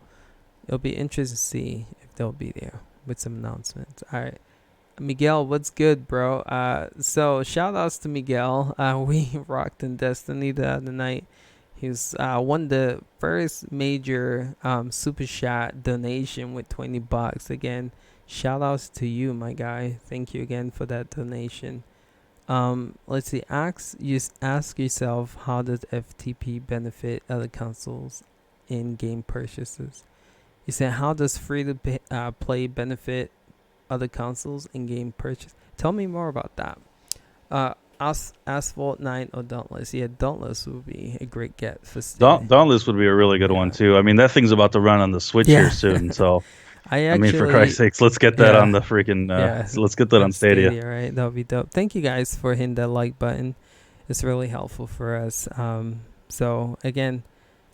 it'll be interesting to see if they'll be there with some announcements. All right. Miguel, what's good, bro? So shout outs to Miguel. We rocked in Destiny the other night. He was won the first major super chat donation with $20 again. Shout outs to you, my guy. Thank you again for that donation. Let's see. Ask yourself, how does FTP benefit other consoles in game purchases? You said, how does free to play benefit other consoles in game purchase? Tell me more about that. Asphalt 9 or Dauntless? Yeah, Dauntless would be a great get for Stadia. Dauntless would be a really good one Yeah. too. I mean, that thing's about to run on the Switch here Yeah. soon. So, I I mean, for Christ's actually, sakes, let's get that on yeah, the freaking. yeah, Let's get that with on Stadia. Stadia, right? That would be dope. Thank you guys for hitting that like button. It's really helpful for us. So again,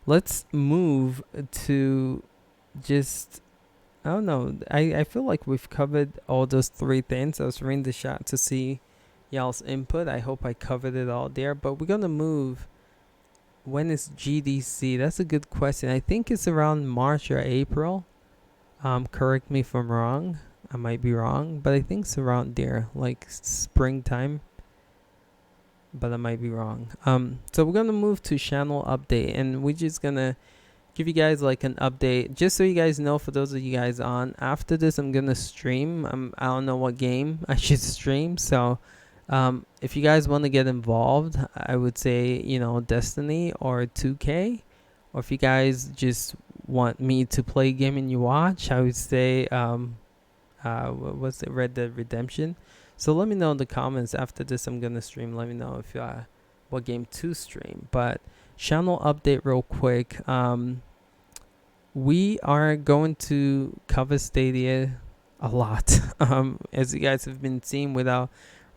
let's move to just, I don't know. I feel like we've covered all those three things. I was reading the chat to see y'all's input. I hope I covered it all there. But we're gonna move. When is GDC? That's a good question. I think it's around March or April. Correct me if I'm wrong. I might be wrong, but I think it's around there, like springtime. But I might be wrong. So we're gonna move to channel update, and we're just gonna give you guys like an update, just so you guys know. For those of you guys on, after this, I'm gonna stream. I don't know what game I should stream, so if you guys want to get involved, I would say Destiny or 2K, or if you guys just want me to play a game and you watch, I would say what's it, Red Dead Redemption. So let me know in the comments after this. I'm gonna stream. Let me know if what game to stream. But channel update real quick. We are going to cover Stadia a lot. As you guys have been seeing with our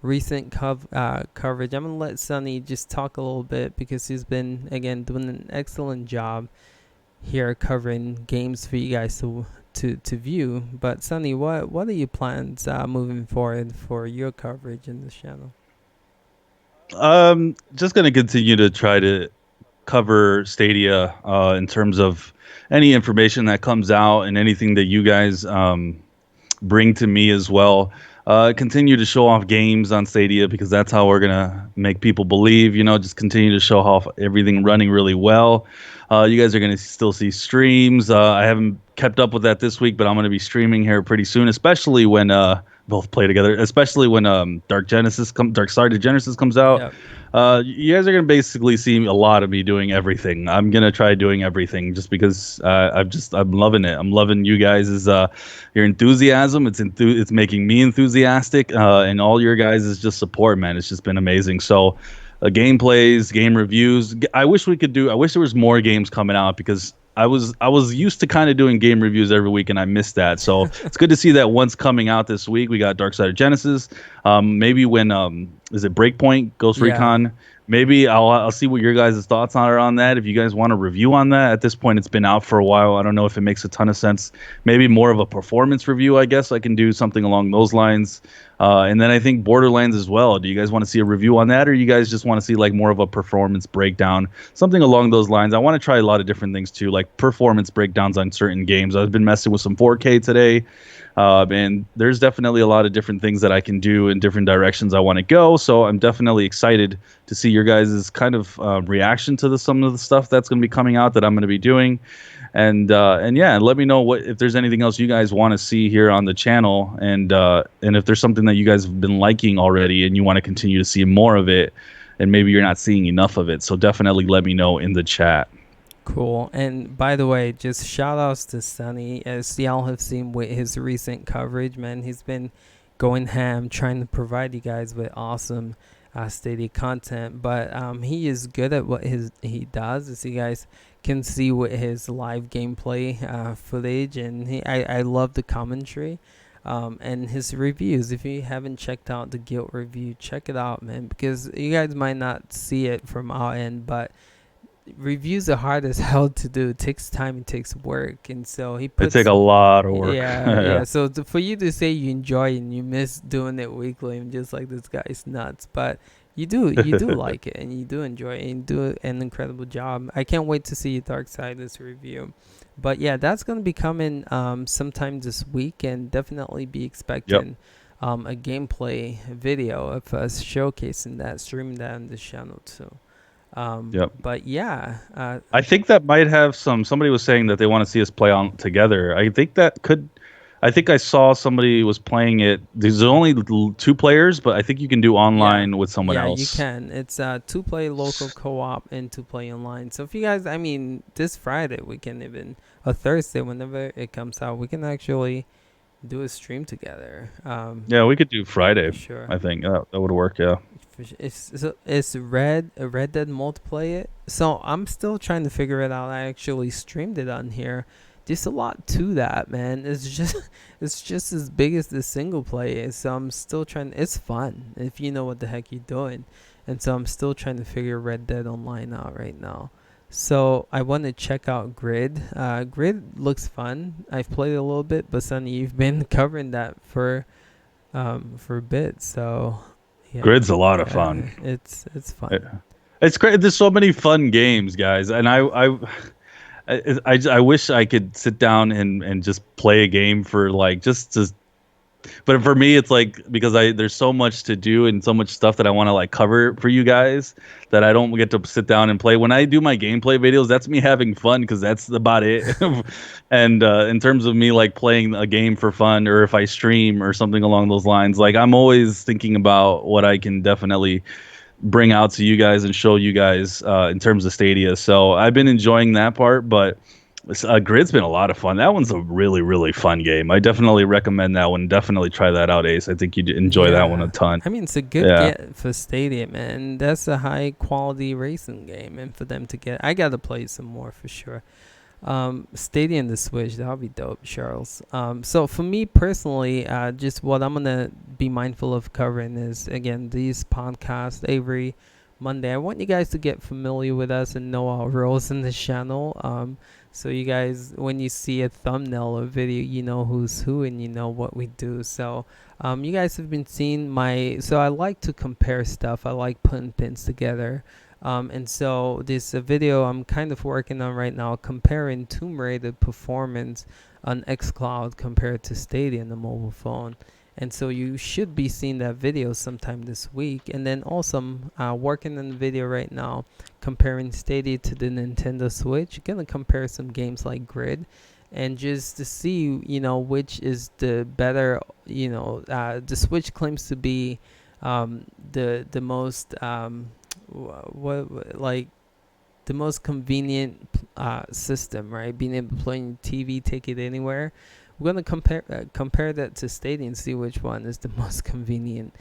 recent coverage. I'm gonna let Sunny just talk a little bit because he's been again doing an excellent job here covering games for you guys to view. But Sunny, what are your plans moving forward for your coverage in this channel? Just gonna continue to try to cover Stadia in terms of any information that comes out and anything that you guys bring to me as well. Continue to show off games on Stadia because that's how we're gonna make people believe. Just continue to show off everything running really well. You guys are gonna still see streams. I haven't kept up with that this week, but I'm gonna be streaming here pretty soon, especially when both play together. Especially when Dark Side of Genesis comes out. Yep. You guys are gonna basically see a lot of me doing everything. I'm gonna try doing everything just because I'm loving it. I'm loving you guys' your enthusiasm. It's making me enthusiastic, and all your guys is just support, man. It's just been amazing. So, gameplays, game reviews. I wish there was more games coming out because I was used to kind of doing game reviews every week, and I missed that. So it's good to see that one's coming out this week. We got Dark Side of Genesis. Maybe when is it Breakpoint Ghost Yeah. Recon? Maybe I'll see what your guys' thoughts are on that. If you guys want a review on that, at this point it's been out for a while. I don't know if it makes a ton of sense. Maybe more of a performance review. I guess I can do something along those lines. And then I think Borderlands as well. Do you guys want to see a review on that, or you guys just want to see like more of a performance breakdown, something along those lines? I want to try a lot of different things too, like performance breakdowns on certain games. I've been messing with some 4K today. And there's definitely a lot of different things that I can do in different directions I want to go. So I'm definitely excited to see your guys' kind of reaction to some of the stuff that's going to be coming out that I'm going to be doing. And yeah, let me know if there's anything else you guys want to see here on the channel, and if there's something that you guys have been liking already and you want to continue to see more of it, and maybe you're not seeing enough of it. So definitely let me know in the chat. Cool. And by the way, just shout outs to Sunny. As y'all have seen with his recent coverage, man, he's been going ham trying to provide you guys with awesome Stadia content. But he is good at what he does, as you guys can see with his live gameplay footage. And I love the commentary. And his reviews. If you haven't checked out the Guild review, check it out, man, because you guys might not see it from our end, but reviews are hard as hell to do. It takes time, it takes work, and so he It take puts. a lot of work. Yeah, Yeah. yeah. So for you to say you enjoy and you miss doing it weekly, I'm just like, this guy's nuts. But you do like it and you do enjoy it and you do an incredible job. I can't wait to see your Dark Side this review. But yeah, that's gonna be coming sometime this week, and definitely be Yep. expecting a gameplay video of us showcasing that, streaming that on the channel too. Yep. But yeah, I think that might have some. Somebody was saying that they want to see us play on together. I think that could. I think I saw somebody was playing it. There's only two players, but I think you can do yeah, online with someone yeah, you else. can. It's to play local co-op and to play online. So if you guys, I mean, this Friday we can even, or Thursday, whenever it comes out, we can actually do a stream together. Yeah, we could do For Friday. sure. I think that would work. Yeah. It's Red Dead multiplayer. So I'm still trying to figure it out. I actually streamed it on here. There's a lot to that, man. It's just it's just as big as the single player. So I'm still trying. It's fun if you know what the heck you're doing, and so I'm still trying to figure Red Dead Online out right now. So I want to check out Grid. Grid looks fun. I've played it a little bit, but Sonny, you've been covering that for a bit. So yeah, Grid's a lot of yeah, fun. it's It- fun. It's great. There's so many fun games, guys, and I wish I could sit down and just play a game for like just to. But for me, it's like because I there's so much to do and so much stuff that I want to like cover for you guys that I don't get to sit down and play. When I do my gameplay videos, that's me having fun because that's about it. And in terms of me like playing a game for fun or if I stream or something along those lines, like I'm always thinking about what I can definitely bring out to you guys and show you guys in terms of Stadia. So I've been enjoying that part, but Grid's been a lot of fun. That one's a really, really fun game. I definitely recommend that one. Definitely try that out, Ace. I think you'd enjoy that one a Yeah, ton. I mean it's a good Yeah. get for Stadium, man. That's a high quality racing game, and for them to get, I gotta play some more for sure. Stadia and the Switch, that'll be dope, Charles. So for me personally, just what I'm gonna be mindful of covering is again these podcasts every Monday. I want you guys to get familiar with us and know our roles in this channel. So you guys, when you see a thumbnail or video, you know who's who and you know what we do. So, you guys have been seeing my. So I like to compare stuff. I like putting things together. And so this video I'm kind of working on right now, comparing Tomb Raider performance on xCloud compared to Stadia on the mobile phone. And so you should be seeing that video sometime this week. And then also I'm working on the video right now comparing Stadia to the Nintendo Switch. Gonna compare some games like Grid and just to see, which is the better, the Switch claims to be the most like the most convenient system, right? Being able to play on TV, take it anywhere. We're gonna compare that to Stadia and see which one is the most convenient.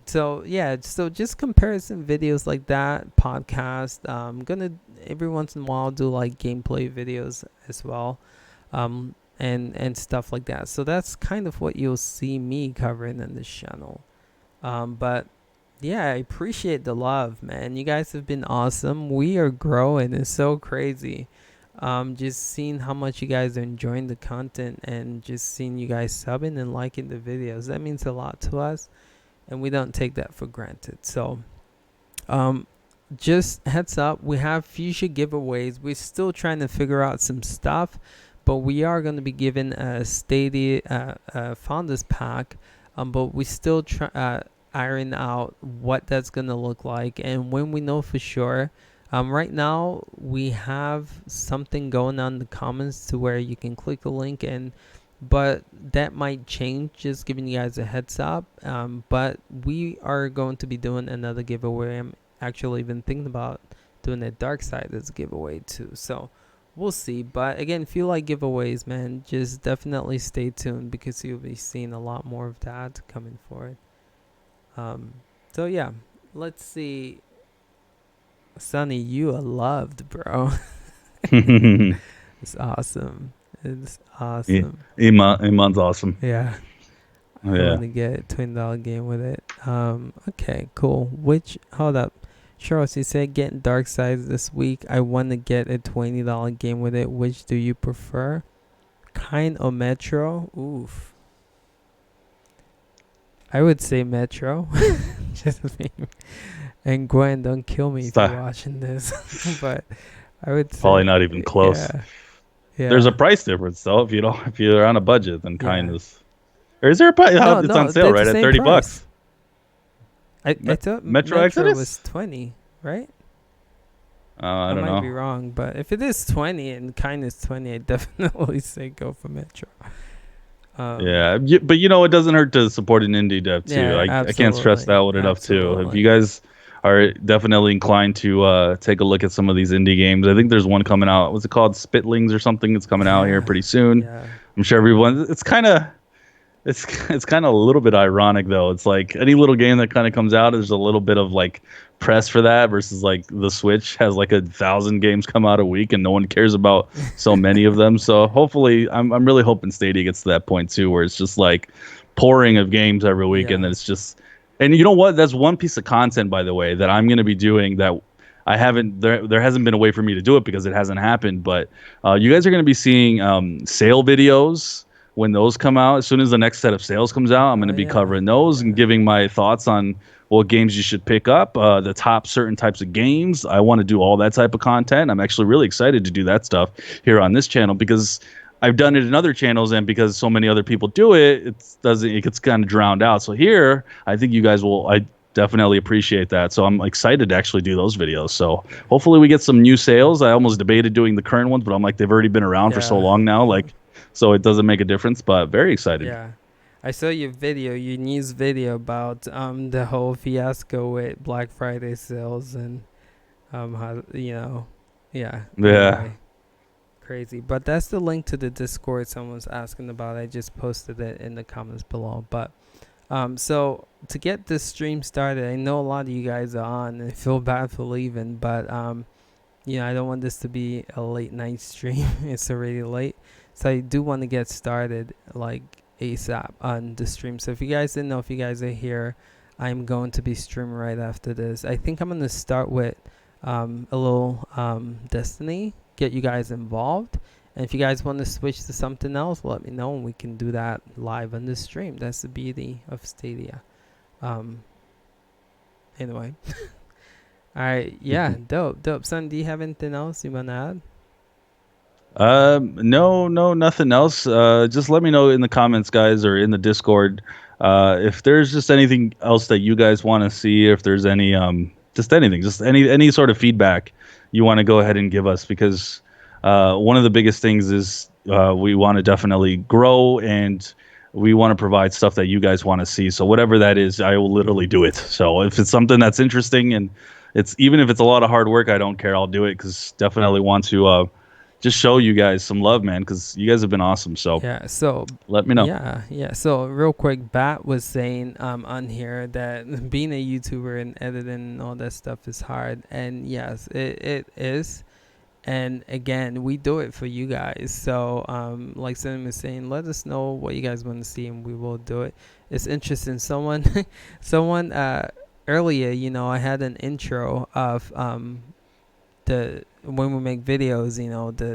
So yeah, so just comparison videos like that, podcast. Gonna every once in a while do like gameplay videos as well, and stuff like that. So that's kind of what you'll see me covering in this channel. But yeah, I appreciate the love, man. You guys have been awesome. We are growing. It's so crazy. Just seeing how much you guys are enjoying the content and just seeing you guys subbing and liking the videos. That means a lot to us, and we don't take that for granted. So, um, just heads up, we have future giveaways. We're still trying to figure out some stuff, but we are going to be giving a Stadia Founders Pack. But we still try iron out what that's going to look like, and when we know for sure. Right now we have something going on in the comments to where you can click the link and but that might change, just giving you guys a heads up. But we are going to be doing another giveaway. I'm actually even thinking about doing a dark side as a giveaway too, so we'll see. But again, if you like giveaways, man, just definitely stay tuned because you'll be seeing a lot more of that coming forward. So yeah, let's see. Sonny, you are loved, bro. It's awesome. It's Yeah, awesome. Iman's awesome. Yeah, I Yeah. want to get a $20 game with it. Okay, cool. Hold up. Charles, you said getting Dark Side this week. I want to get a $20 game with it. Which do you prefer? Kind or Metro? Oof. I would say Metro. Just me. And Gwen, don't kill me if you're Stop. watching this. But I would Probably say, not even close. yeah, There's a yeah, price difference though. If you're on a budget, then yeah. kindness. Or is there a price? No, It's on no, sale, they're the right? At same 30 price. bucks. I thought Metro Metro was Exodus? 20, right? I I don't might be know. wrong, but if it is 20 and Kindness 20, I definitely say go for Metro. Um, Yeah, but it doesn't hurt to support an indie dev too. yeah, I can't stress absolutely, that one enough too. If you absolutely. guys are definitely inclined to take a look at some of these indie games, I think there's one coming out. What's it called? Spitlings or something? It's coming out here Yeah, pretty soon. yeah, I'm sure everyone. It's it's kind of a little bit ironic though. It's like any little game that kind of comes out, there's a little bit of like press for that versus like the Switch has like 1,000 games come out a week and no one cares about so many of them. So hopefully, I'm really hoping Stadia gets to that point too, where it's just like pouring of games every week, and yeah, then it's just. And you know what? That's one piece of content, by the way, that I'm going to be doing that I haven't there hasn't been a way for me to do it because it hasn't happened. But you guys are going to be seeing sale videos when those come out. As soon as the next set of sales comes out, I'm going oh to be yeah, covering those and yeah, giving my thoughts on what games you should pick up, the top certain types of games. I want to do all that type of content. I'm actually really excited to do that stuff here on this channel because I've done it in other channels, and because so many other people do it, it gets kind of drowned out. So here, I think you guys will. I definitely appreciate that. So I'm excited to actually do those videos. So hopefully we get some new sales. I almost debated doing the current ones, but I'm like they've already been around for so yeah, long now, like so it doesn't make a difference. But very excited. yeah. I saw your news video about the whole fiasco with Black Friday sales and how yeah. Yeah. Anyway, crazy. But that's the link to the Discord someone's asking about. I just posted it in the comments below. But so to get this stream started, I know a lot of you guys are on and I feel bad for leaving, but I don't want this to be a late night stream. It's already late. So I do want to get started like ASAP on the stream. So if you guys didn't know, if you guys are here, I'm going to be streaming right after this. I think I'm going to start with a little Destiny, get you guys involved. And if you guys want to switch to something else, let me know and we can do that live on the stream. That's the beauty of Stadia. Um, anyway. All right. Yeah. Dope. Dope. Son, do you have anything else you want to add? No, no, nothing else. Just let me know in the comments, guys, or in the Discord, if there's just anything else that you guys want to see. If there's any, just anything, just any sort of feedback you want to go ahead and give us, because one of the biggest things is we want to definitely grow and we want to provide stuff that you guys want to see. So whatever that is, I will literally do it. So if it's something that's interesting and it's even if it's a lot of hard work, I don't care. I'll do it because definitely want to. Just show you guys some love, man, because you guys have been awesome. So Yeah. So, let me know. yeah, yeah. So, real quick, Bat was saying on here that being a YouTuber and editing and all that stuff is hard, and yes, it is. And again, we do it for you guys. So, like Sam is saying, let us know what you guys want to see, and we will do it. It's interesting. Someone earlier, I had an intro of the when we make videos,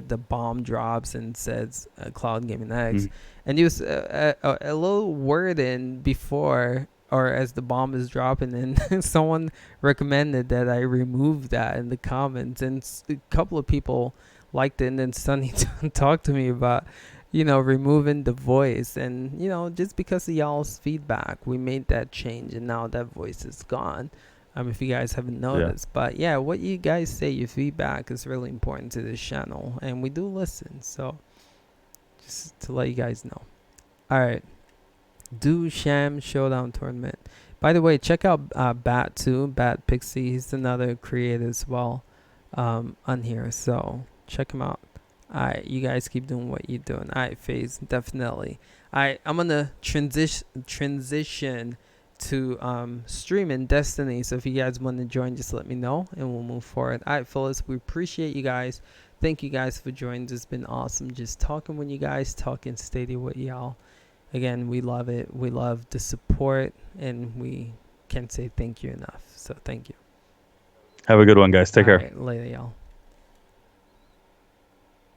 the bomb drops and says Cloud Gaming X, Mhm. and he was a little word in before or as the bomb is dropping, and someone recommended that I remove that in the comments, and a couple of people liked it, and then Sunny talked to me about removing the voice, and just because of y'all's feedback we made that change, and now that voice is gone. If you guys haven't Yeah. noticed, but yeah, what you guys say, your feedback is really important to this channel, and we do listen. So just to let you guys know. All right, do Sham Showdown tournament. By the way, check out Bat too, Bat Pixie. He's another creator as well, on here. So check him out. All right, you guys keep doing what you're doing. All right, Phase, definitely. All right, I'm gonna transition to streaming Destiny. So if you guys want to join, just let me know and we'll move forward. All right, fellas, we appreciate you guys. Thank you guys for joining. It's been awesome just talking with you guys, talking Stadia with y'all. Again, we love it. We love the support, and we can't say thank you enough. So thank you. Have a good one, guys. All Take care. right, later, y'all.